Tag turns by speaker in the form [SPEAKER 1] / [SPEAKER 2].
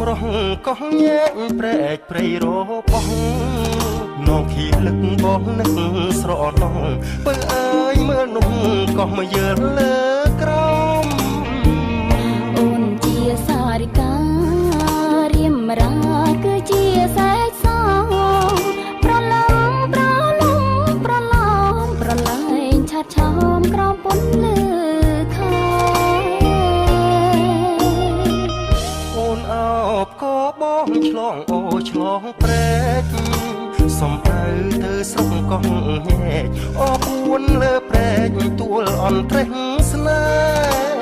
[SPEAKER 1] រស់កោះញែកព្រែកព្រៃរបោះនងខៀលឹកបងនឹកស្រណងបើអើយមើលនោះកោះមកយើលើក្រម
[SPEAKER 2] អូនជាសារិការៀមរាគឺជាសែកសងប្រឡំប្រឡំប្រឡំប្រឡែងឆាត់ឆោមក្រោមពន្លឺខែ
[SPEAKER 1] អូនអោបក៏បងឆ្លងអូឆ្លងព្រែកសំដៅទៅស្រុកកោះញែកអបពួនលើព្រែកទួលអន់ត្រេះស្នេហ៍